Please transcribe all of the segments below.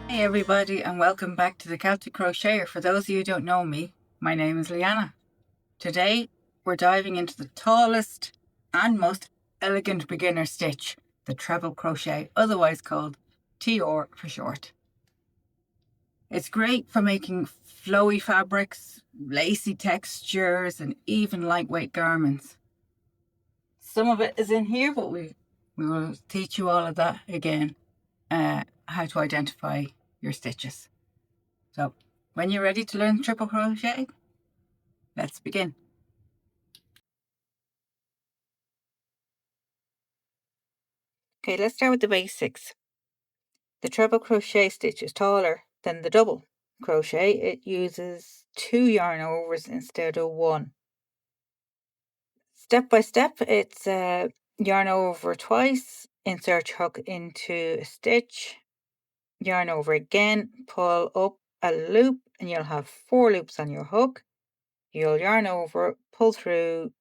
Hey everybody, and welcome back to the Celtic Crocheter. For those of you who don't know me, my name is Leanna. Today we're diving into the tallest and most elegant beginner stitch, the treble crochet, otherwise called TR for short. It's great for making flowy fabrics, lacy textures, and even lightweight garments. Some of it is in here, but we will teach you all of that again, how to identify your stitches. So when you're ready to learn triple crochet, let's begin. Okay, let's start with the basics. The treble crochet stitch is taller than the double crochet. It uses 2 yarn overs instead of 1. Step by step, it's yarn over twice, insert hook into a stitch, yarn over again, pull up a loop, and you'll have 4 loops on your hook. You'll yarn over, pull through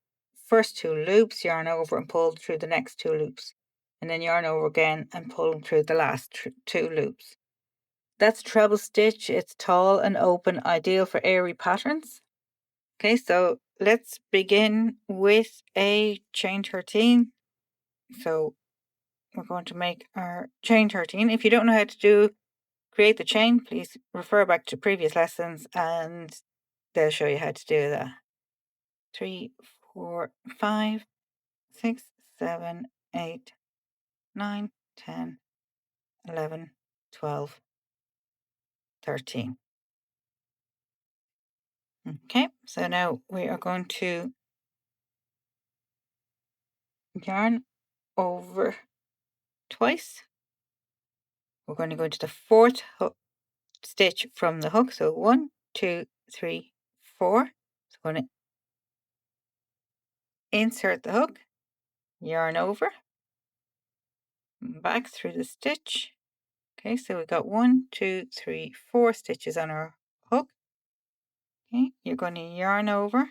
first 2 loops, yarn over and pull through the next 2 loops, and then yarn over again and pull through the last 2 loops. That's a treble stitch. It's tall and open, ideal for airy patterns. Okay, so let's begin with a chain 13. So we're going to make our chain 13. If you don't know how to create the chain, please refer back to previous lessons and they'll show you how to do that. 3, 4, 5, 6, 7, 8, 9, 10, 11, 12, 13. Okay, so now we are going to yarn over twice. We're going to go into the 4th stitch from the hook. So 1, 2, 3, 4. So I'm going to insert the hook, yarn over, back through the stitch. Okay, so we got 1, 2, 3, 4 stitches on our hook. Okay, you're going to yarn over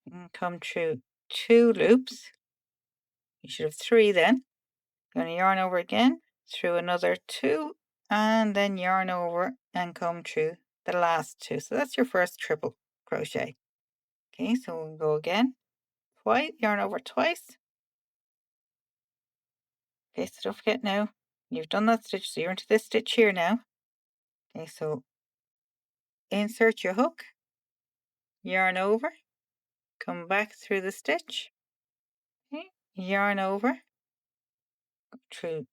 and come through 2 loops. You should have 3 then. You're going to yarn over again through another 2 and then yarn over and come through the last 2. So that's your first triple crochet. Okay, so we'll go again. Twice, yarn over twice. Okay, so don't forget now, you've done that stitch, so you're into this stitch here now. Okay, so insert your hook, yarn over, come back through the stitch. Okay, yarn over, through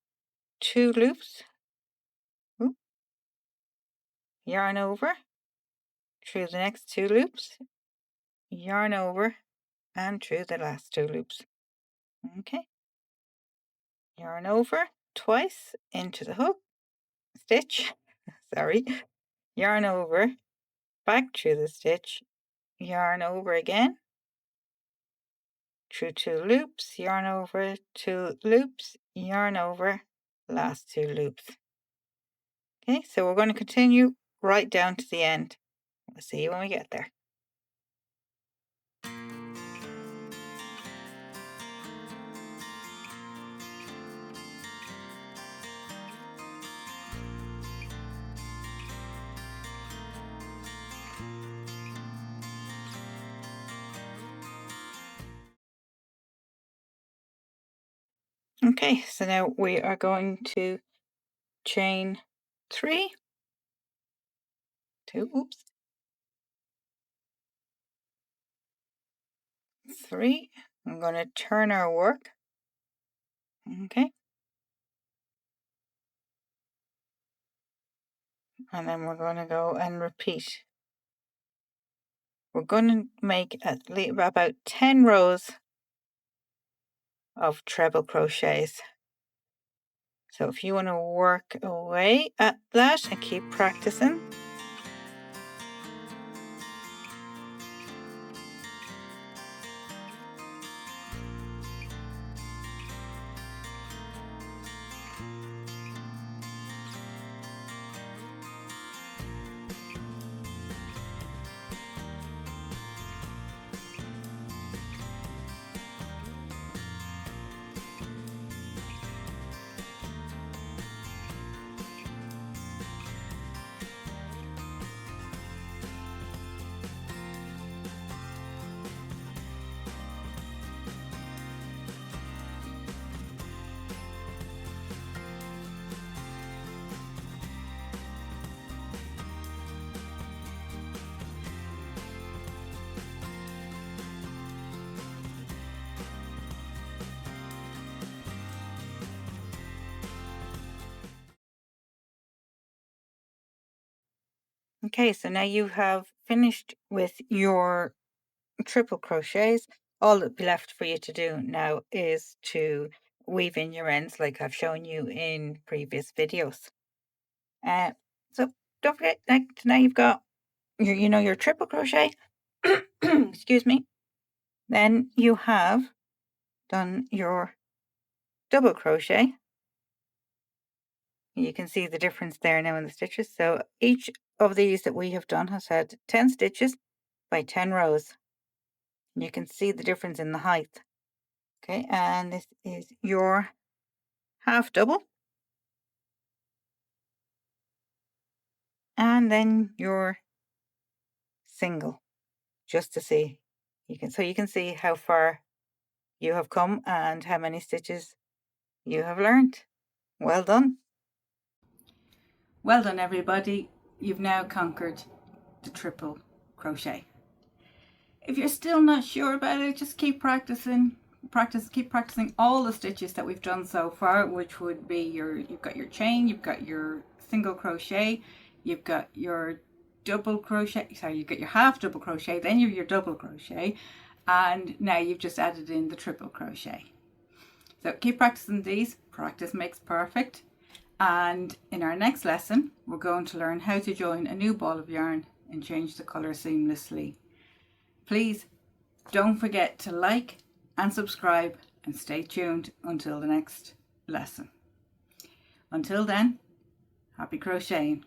2 loops. Oop. Yarn over, through the next 2 loops, yarn over, and through the last 2 loops. Okay, yarn over twice into the hook, stitch, sorry, yarn over, back through the stitch, yarn over again, through 2 loops, yarn over 2 loops, yarn over, last 2 loops. Okay, so we're going to continue right down to the end. We'll see you when we get there. Okay, so now we are going to chain 3, 2, oops, 3. I'm going to turn our work. Okay, and then we're going to go and repeat. We're going to make at least about 10 rows of treble crochets. So if you want to work away at that and keep practicing. Okay, so now you have finished with your triple crochets. All that be left for you to do now is to weave in your ends like I've shown you in previous videos. Uh, so don't forget, like now you've got your, your triple crochet. Excuse me. Then you have done your double crochet. You can see the difference there now in the stitches. So each of these that we have done has had 10 stitches by 10 rows. You can see the difference in the height. Okay, and this is your half double. And then your single, just to see. You can see how far you have come and how many stitches you have learned. Well done. Well done, everybody. You've now conquered the triple crochet. If you're still not sure about it, just keep practicing. Keep practicing all the stitches that we've done so far, which would be you've got your chain, you've got your single crochet, you've got your double crochet, sorry, you've got your half double crochet, then you've your double crochet, and now you've just added in the triple crochet. So keep practicing these. Practice makes perfect. And in our next lesson, we're going to learn how to join a new ball of yarn and change the colour seamlessly. Please don't forget to like and subscribe and stay tuned until the next lesson. Until then, happy crocheting.